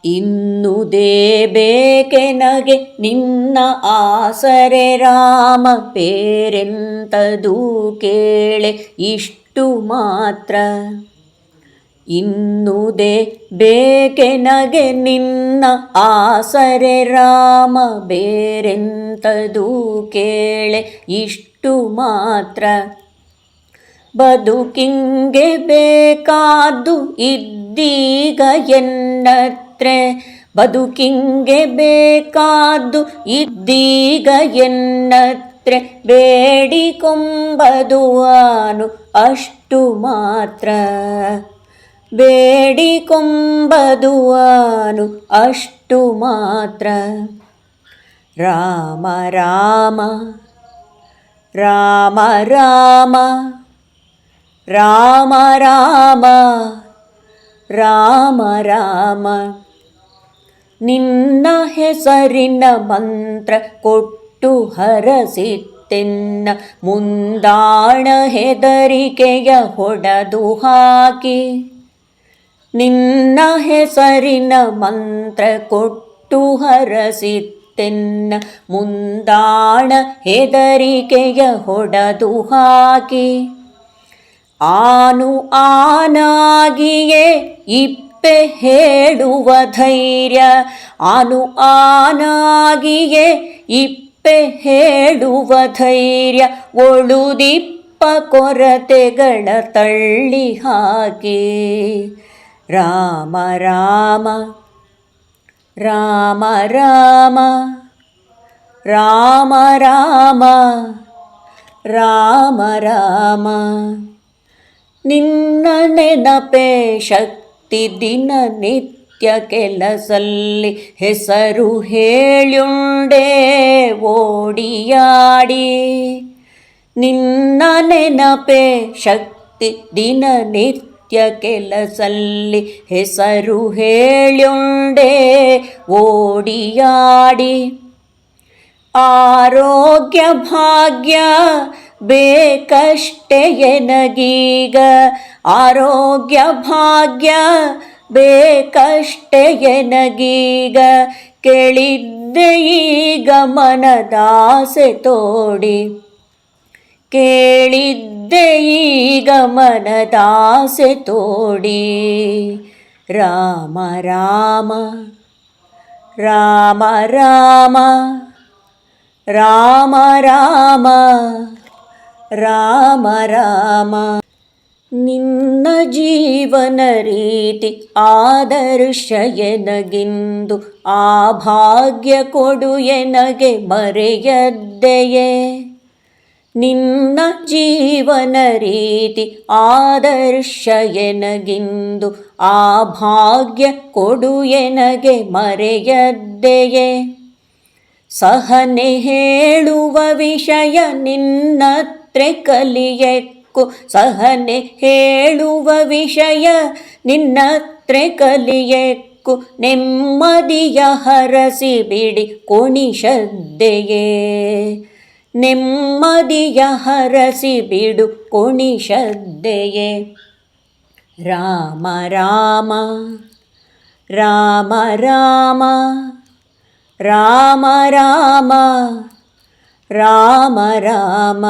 ಇನ್ನುದೇ ಬೇಕೆನಗೆ ನಿನ್ನ ಆಸರೆ ರಾಮ, ಪೇರೆಂತದು ಕೇಳೆ ಇಷ್ಟು ಮಾತ್ರ. ಇನ್ನುದೇ ಬೇಕೆನಗೆ ನಿನ್ನ ಆಸರೆ ರಾಮ, ಬೇರೆಂತದು ಕೇಳೆ ಇಷ್ಟು ಮಾತ್ರ. ಬದುಕಿಂಗೆ ಬೇಕಾದ್ದು ಇದ್ದೀಗ ಎನ್ನತ್ರೆ, ಬದುಕಿಂಗೆ ಬೇಕಾದ್ದು ಇದ್ದೀಗ ಎನ್ನತ್ರೆ. ಬೇಡಿಕೊಂಬದು ಆನು ಅಷ್ಟು ಮಾತ್ರ, ಬೇಡಿಕೊಂಬದು ಆನು ಅಷ್ಟು ಮಾತ್ರ. ರಾಮ ರಾಮ ರಾಮ ರಾಮ ರಾಮ ರಾಮ ರಾಮ ರಾಮ. ನಿನ್ನ ಹೆಸರಿನ ಮಂತ್ರ ಕೊಟ್ಟು ಹರಸಿತ್ತೆನ್ನ, ಮುಂದಾಣ ಹೆದರಿಕೆಯ ಹೊಡೆದು ಹಾಕಿ. ನಿನ್ನ ಹೆಸರಿನ ಮಂತ್ರ ಕೊಟ್ಟು ಹರಸಿತ್ತೆನ್ನ, ಮುಂದಾಣ ಹೆದರಿಕೆಯ ಹೊಡೆದು ಹಾಕಿ. ಆನು ಆನಾಗಿಯೇ ಇಪ್ಪೆ ಹೇಳುವ ಧೈರ್ಯ, ಆನು ಆನಾಗಿಯೇ ಇಪ್ಪೆ ಹೇಳುವ ಧೈರ್ಯ. ಒಳುದಿಪ್ಪ ಕೊರತೆಗಳ ತಳ್ಳಿ ಹಾಕಿ. ರಾಮ ರಾಮ ರಾಮ ರಾಮ ರಾಮ ರಾಮ ರಾಮ ರಾಮ. ನಿನ್ನ ನೆನಪೇ ಶಕ್ತಿ ದಿನನಿತ್ಯ ಕೆಲಸಲ್ಲಿ, ಹೆಸರು ಹೇಳುಂಡೆ ಓಡಿಯಾಡಿ. ನಿನ್ನ ನೆನಪೇ ಶಕ್ತಿ ದಿನನಿತ್ಯ ಕೆಲಸಲ್ಲಿ, ಹೆಸರು ಹೇಳುಂಡೆ ಓಡಿಯಾಡಿ. ಆರೋಗ್ಯ ಭಾಗ್ಯ ಬೇಕಷ್ಟೇ ಎನಗೀಗ, ಆರೋಗ್ಯ ಭಾಗ್ಯ ಬೇಕಷ್ಟೇ ಎನಗೀಗ. ಕೇಳಿದ್ದೆ ಈಗ ಮನದಾಸೆ ತೋಡಿ, ಕೇಳಿದ್ದೆ ಈಗ ಮನದಾಸೆ ತೋಡಿ. ರಾಮ ರಾಮ ರಾಮ ರಾಮ ರಾಮ ರಾಮ ರಾಮ ರಾಮ. ನಿನ್ನ ಜೀವನ ರೀತಿ ಆದರ್ಶ ಎನಗಿಂದು, ಆ ಭಾಗ್ಯ ಕೊಡು ಎನಗೆ ಮರೆಯದ್ದೆಯೇ. ನಿನ್ನ ಜೀವನ ರೀತಿ ಆದರ್ಶ ಎನಗಿಂದು, ಆ ಭಾಗ್ಯ ಕೊಡು ಎನಗೆ ಮರೆಯದ್ದೆಯೇ. ಸಹನೆ ಹೇಳುವ ವಿಷಯ ನಿನ್ನತ್ರೆ ಕಲಿಯೆಕ್ಕು, ಸಹನೆ ಹೇಳುವ ವಿಷಯ ನಿನ್ನತ್ರೆ ಕಲಿಯೆಕ್ಕು. ನೆಮ್ಮದಿಯ ಹರಸಿ ಬಿಡಿ ಕೊಣಿಷದ್ದೆಯೇ, ನೆಮ್ಮದಿಯ ಹರಸಿ ಬಿಡು ಕೊಣಿಷದ್ದೆಯೇ. ರಾಮ ರಾಮ ರಾಮ ರಾಮ ರಾಮ ರಾಮ ರಾಮ ರಾಮ.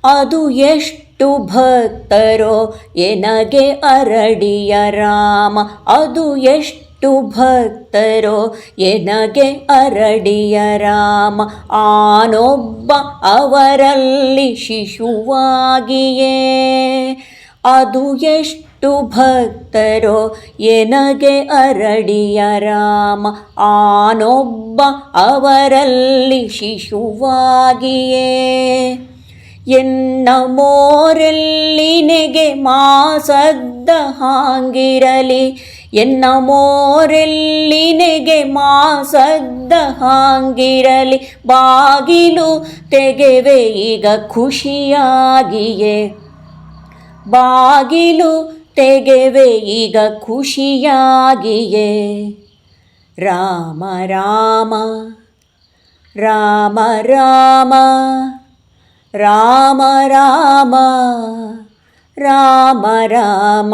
ಅದು ಎಷ್ಟು ಭಕ್ತರೋ ಎನಗೆ ಅರಡಿಯ ರಾಮ, ಅದು ಎಷ್ಟು ಭಕ್ತರೋ ಎನಗೆ ಅರಡಿಯ ರಾಮ. ಆನೊಬ್ಬ ಅವರಲ್ಲಿ ಶಿಶುವಾಗಿಯೇ, ಅದು ಎಷ್ಟು ಭಕ್ತರೋ ಎನಗೆ ಅರಡಿಯ ರಾಮ. ಆನೊಬ್ಬ ಅವರಲ್ಲಿ ಶಿಶುವಾಗಿಯೇ. ಎನ್ನ ಮೋರೆಲ್ಲಿನೆಗೆ ಮಾಸದ್ದ ಹಾಂಗಿರಲಿ, ಎನ್ನ ಮೋರೆಲ್ಲಿನೆಗೆ ಮಾಸದ್ದ ಹಾಂಗಿರಲಿ. ಬಾಗಿಲು ತೆಗೆವೆ ಈಗ ಖುಷಿಯಾಗಿಯೇ, ಬಾಗಿಲು ತೆಗೆವೆ ಈಗ ಖುಷಿಯಾಗಿಯೇ. ರಾಮ ರಾಮ ರಾಮ ರಾಮ ರಾಮ ರಾಮ ರಾಮ ರಾಮ.